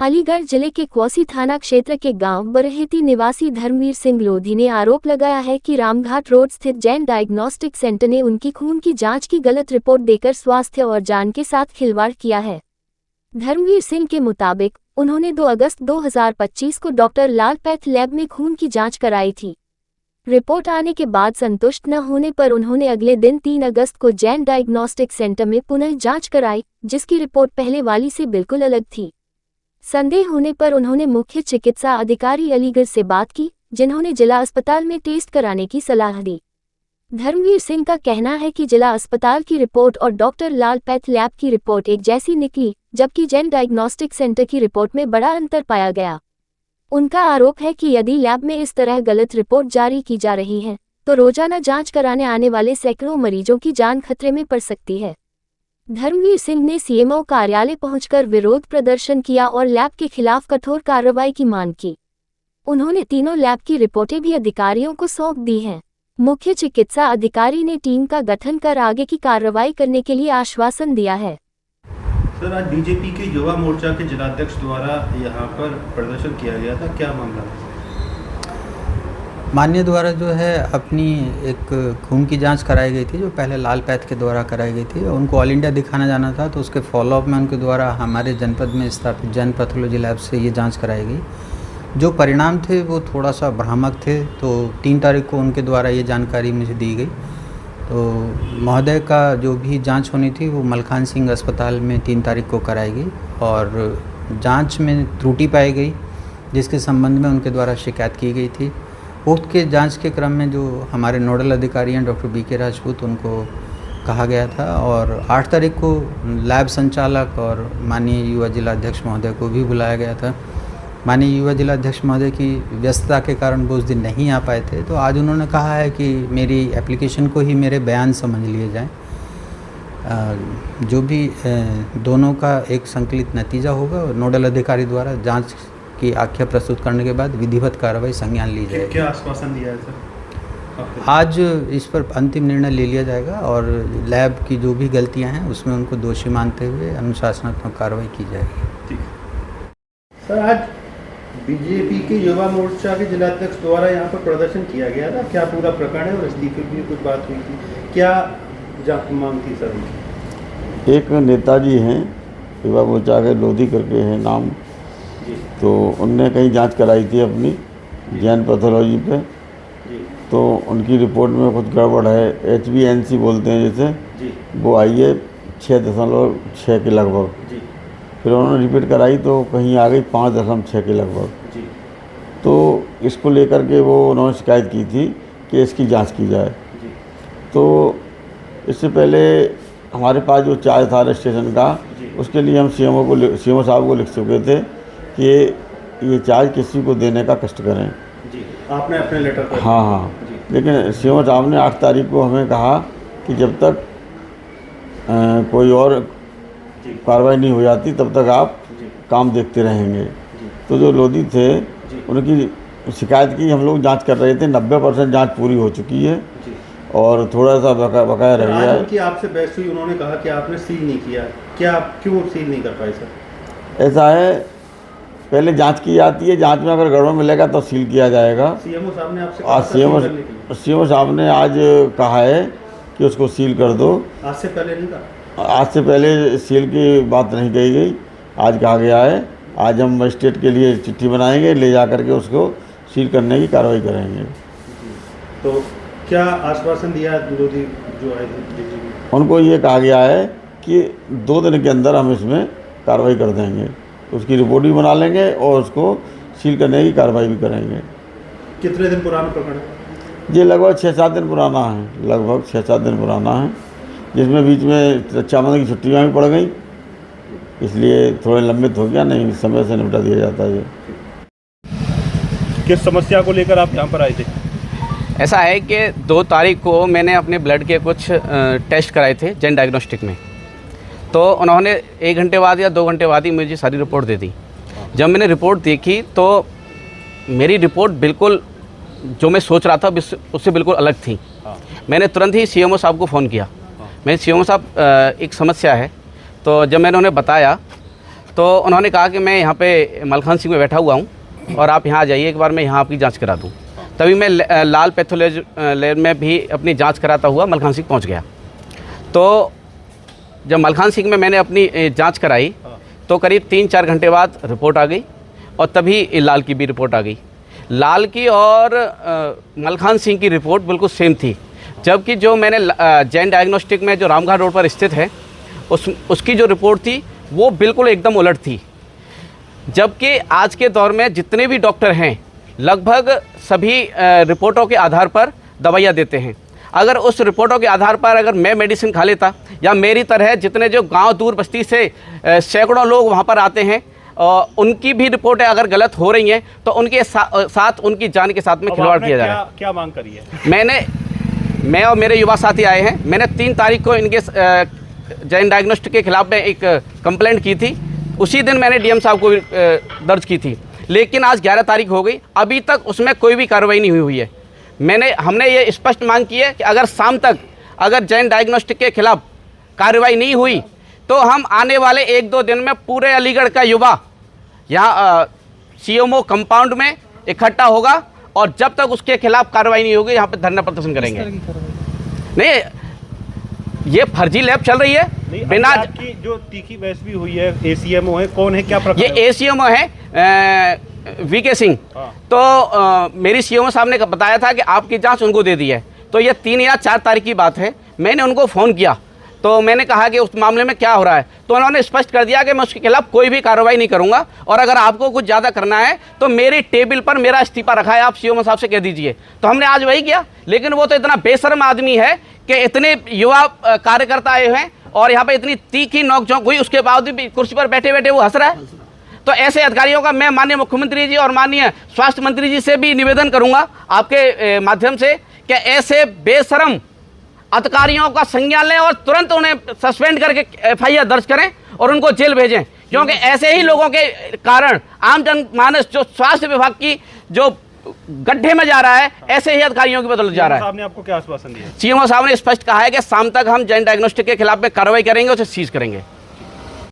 अलीगढ़ जिले के क्वासी थाना क्षेत्र के गांव बरहेती निवासी धर्मवीर सिंह लोधी ने आरोप लगाया है कि रामघाट रोड स्थित जैन डायग्नोस्टिक सेंटर ने उनकी खून की जांच की गलत रिपोर्ट देकर स्वास्थ्य और जान के साथ खिलवाड़ किया है। धर्मवीर सिंह के मुताबिक उन्होंने 2 अगस्त 2025 को डॉक्टर लाल पैथ लैब में खून की जाँच कराई थी। रिपोर्ट आने के बाद संतुष्ट न होने पर उन्होंने अगले दिन 3 अगस्त को जैन डायग्नोस्टिक सेंटर में पुनः जाँच कराई, जिसकी रिपोर्ट पहले वाली से बिल्कुल अलग थी। संदेह होने पर उन्होंने मुख्य चिकित्सा अधिकारी अलीगढ़ से बात की, जिन्होंने जिला अस्पताल में टेस्ट कराने की सलाह दी। धर्मवीर सिंह का कहना है कि जिला अस्पताल की रिपोर्ट और डॉक्टर लाल पैथ लैब की रिपोर्ट एक जैसी निकली, जबकि जैन डायग्नोस्टिक सेंटर की रिपोर्ट में बड़ा अंतर पाया गया। उनका आरोप है कि यदि लैब में इस तरह गलत रिपोर्ट जारी की जा रही है, तो रोजाना जांच कराने आने वाले सैकड़ों मरीजों की जान खतरे में पड़ सकती है। धर्मवीर सिंह ने सीएमओ कार्यालय पहुंचकर विरोध प्रदर्शन किया और लैब के खिलाफ कठोर कार्रवाई की मांग की। उन्होंने तीनों लैब की रिपोर्टें भी अधिकारियों को सौंप दी हैं। मुख्य चिकित्सा अधिकारी ने टीम का गठन कर आगे की कार्रवाई करने के लिए आश्वासन दिया है। सर, आज बीजेपी के युवा मोर्चा के जिलाध्यक्ष द्वारा यहाँ पर प्रदर्शन किया गया था, क्या मामला है? मान्य द्वारा जो है अपनी एक खून की जांच कराई गई थी, जो पहले लाल पैथ के द्वारा कराई गई थी। उनको ऑल इंडिया दिखाना जाना था, तो उसके फॉलोअप में उनके द्वारा हमारे जनपद में स्थापित जैन पैथोलॉजी लैब से ये जांच कराई गई। जो परिणाम थे वो थोड़ा सा भ्रामक थे, तो 3 तारीख को उनके द्वारा ये जानकारी मुझे दी गई। तो महोदय का जो भी जांच होनी थी वो मलखान सिंह अस्पताल में 3 तारीख को कराई गई और जांच में त्रुटि पाई गई, जिसके संबंध में उनके द्वारा शिकायत की गई थी। उक्त के जांच के क्रम में जो हमारे नोडल अधिकारी हैं डॉक्टर बीके राजपूत, उनको कहा गया था और 8 तारीख को लैब संचालक और माननीय युवा जिलाध्यक्ष महोदय को भी बुलाया गया था। माननीय युवा जिलाध्यक्ष महोदय की व्यस्तता के कारण वो उस दिन नहीं आ पाए थे, तो आज उन्होंने कहा है कि मेरी एप्लीकेशन को ही मेरे बयान समझ लिए जाएं। जो भी दोनों का एक संकलित नतीजा होगा और नोडल अधिकारी द्वारा जांच की आख्या प्रस्तुत करने के बाद विधिवत कार्रवाई संज्ञान ली जाएगी। क्या आश्वासन दिया है सर? आज इस पर अंतिम निर्णय ले लिया जाएगा और लैब की जो भी गलतियां हैं उसमें उनको दोषी मानते हुए अनुशासनात्मक कार्रवाई की जाएगी। ठीक। सर, आज बीजेपी के युवा मोर्चा के जिलाध्यक्ष द्वारा यहाँ पर प्रदर्शन किया गया था, क्या पूरा प्रकरण है और इसकी भी कुछ बात हुई थी, क्या मांग थी सर उनकी? एक नेताजी हैं युवा मोर्चा के, लोधी करके हैं नाम, तो उनने कहीं जांच कराई थी अपनी जैन पैथोलॉजी पे, तो उनकी रिपोर्ट में कुछ गड़बड़ है, HbA1c बोलते हैं जैसे, वो आई है 6.6 के लगभग। फिर उन्होंने रिपीट कराई तो कहीं आ गई 5.6 के लगभग। तो इसको लेकर के वो उन्होंने शिकायत की थी कि इसकी जांच की जाए। तो इससे पहले हमारे पास जो चार्ज था रजिस्ट्रेशन का, उसके लिए हम सीएमओ साहब को लिख चुके थे कि ये चार्ज किसी को देने का कष्ट करें। जी, आपने अपने लेटर पर? हाँ, लेकिन सीएमओ साहब ने 8 तारीख को हमें कहा कि जब तक कोई और कार्रवाई नहीं हो जाती तब तक आप काम देखते रहेंगे। तो जो लोधी थे उनकी शिकायत की, हम लोग जांच कर रहे थे, 90% जांच पूरी हो चुकी है और थोड़ा सा बकाया रह गया है। उनकी आपसे बहस हुई, उन्होंने कहा कि आपने सील नहीं किया, क्या आप क्यों सील नहीं कर पाए सर? ऐसा है, पहले जांच की जाती है, जांच में अगर गड़बड़ मिलेगा तो सील किया जाएगा। सीएमओ साहब ने आपसे सीएमओ साहब ने आज कहा है कि उसको सील कर दो। आज से पहले नहीं कहा? आज से पहले सील की बात नहीं कही गई, आज कहा गया है। आज हम मजिस्ट्रेट के लिए चिट्ठी बनाएंगे, ले जा करके उसको सील करने की कार्रवाई करेंगे। तो क्या आश्वासन दिया विरोधी जो आए थे? उनको ये कहा गया है कि 2 दिन के अंदर हम इसमें कार्रवाई कर देंगे, उसकी रिपोर्ट भी बना लेंगे और उसको सील करने की कार्रवाई भी करेंगे। कितने दिन पुराना प्रकरण है? ये लगभग 6-7 दिन पुराना है, लगभग 6-7 दिन पुराना है, जिसमें बीच में रक्षाबंधन की छुट्टियाँ भी पड़ गई, इसलिए थोड़े लंबित हो गया, नहीं समय से निपटा दिया जाता है। किस समस्या को लेकर आप यहाँ पर आए थे? ऐसा है कि 2 तारीख को मैंने अपने ब्लड के कुछ टेस्ट कराए थे जैन डायग्नोस्टिक में, तो उन्होंने 1 घंटे बाद या 2 घंटे बाद ही मुझे सारी रिपोर्ट दे दी। जब मैंने रिपोर्ट देखी तो मेरी रिपोर्ट बिल्कुल जो मैं सोच रहा था उससे बिल्कुल अलग थी। मैंने तुरंत ही सीएमओ साहब को फ़ोन किया। मैं सीएमओ साहब एक समस्या है, तो जब मैंने उन्हें बताया तो उन्होंने कहा कि मैं यहाँ पे मलखान सिंह में बैठा हुआ हूँ और आप यहाँ आ जाइए, एक बार मैं यहाँ आपकी जांच करा दूँ। तभी मैं लाल पैथोलॉजी लैब में भी अपनी जांच कराता हुआ मलखान सिंह पहुँच गया। तो जब मलखान सिंह में मैंने अपनी जांच कराई तो करीब 3-4 घंटे बाद रिपोर्ट आ गई और तभी लाल की भी रिपोर्ट आ गई। लाल की और मलखान सिंह की रिपोर्ट बिल्कुल सेम थी, जबकि जो मैंने जैन डायग्नोस्टिक में जो रामघाट रोड पर स्थित है उसकी जो रिपोर्ट थी वो बिल्कुल एकदम उलट थी। जबकि आज के दौर में जितने भी डॉक्टर हैं लगभग सभी रिपोर्टों के आधार पर दवाइयाँ देते हैं। अगर उस रिपोर्टों के आधार पर अगर मैं मेडिसिन खा लेता या मेरी तरह जितने जो गांव दूर बस्ती से सैकड़ों लोग वहां पर आते हैं उनकी भी रिपोर्टें अगर गलत हो रही हैं तो उनके साथ उनकी जान के साथ में खिलवाड़ किया जा रहा है। क्या मांग करी है? मैं और मेरे युवा साथी आए हैं। मैंने 3 तारीख को इनके जैन डायग्नोस्टिक के खिलाफ में एक कंप्लेंट की थी। उसी दिन मैंने डीएम साहब को दर्ज की थी, लेकिन आज 11 तारीख हो गई, अभी तक उसमें कोई भी कार्रवाई नहीं हुई है। हमने ये स्पष्ट मांग की है कि अगर शाम तक अगर जैन डायग्नोस्टिक के खिलाफ कार्रवाई नहीं हुई तो हम आने वाले 1-2 दिन में पूरे अलीगढ़ का युवा यहाँ सीएमओ कंपाउंड में इकट्ठा होगा और जब तक उसके खिलाफ कार्रवाई नहीं होगी यहाँ पे धरना प्रदर्शन करेंगे। नहीं, ये फर्जी लैब चल रही है बिना। आपकी जो तीखी बहस भी हुई है, एसीएमओ है, कौन है, क्या प्रकार? ये एसीएमओ है वीके सिंह। तो मेरी सीएमओ साहब ने बताया था कि आपकी जांच उनको दे दी है। तो ये 3 या 4 तारीख की बात है। मैंने उनको फ़ोन किया तो मैंने कहा कि उस मामले में क्या हो रहा है, तो उन्होंने स्पष्ट कर दिया कि मैं उसके खिलाफ कोई भी कार्रवाई नहीं करूंगा और अगर आपको कुछ ज़्यादा करना है तो मेरी टेबल पर मेरा इस्तीफा रखा है, आप सीएमओ साहब से कह दीजिए। तो हमने आज वही किया, लेकिन वो तो इतना बेशर्म आदमी है कि इतने युवा कार्यकर्ता आए हैं और यहाँ पर इतनी तीखी नोकझोंक हुई, उसके बावजूद भी कुर्सी पर बैठे बैठे वो हंस रहा है। तो ऐसे अधिकारियों का मैं माननीय मुख्यमंत्री जी और माननीय स्वास्थ्य मंत्री जी से भी निवेदन करूंगा आपके माध्यम से कि ऐसे बेशरम अधिकारियों का संज्ञान लें और तुरंत उन्हें सस्पेंड करके एफआईआर दर्ज करें और उनको जेल भेजें, क्योंकि ऐसे ही लोगों के कारण आम जनमानस जो स्वास्थ्य विभाग की जो गड्ढे में जा रहा है, ऐसे ही अधिकारियों की बदौलत जा रहा है। साहब ने आपको क्या आश्वासन दिया? सीएमओ साहब ने स्पष्ट कहा है कि शाम तक हम जैन डायग्नोस्टिक के खिलाफ में कार्रवाई करेंगे, उसे सीज करेंगे।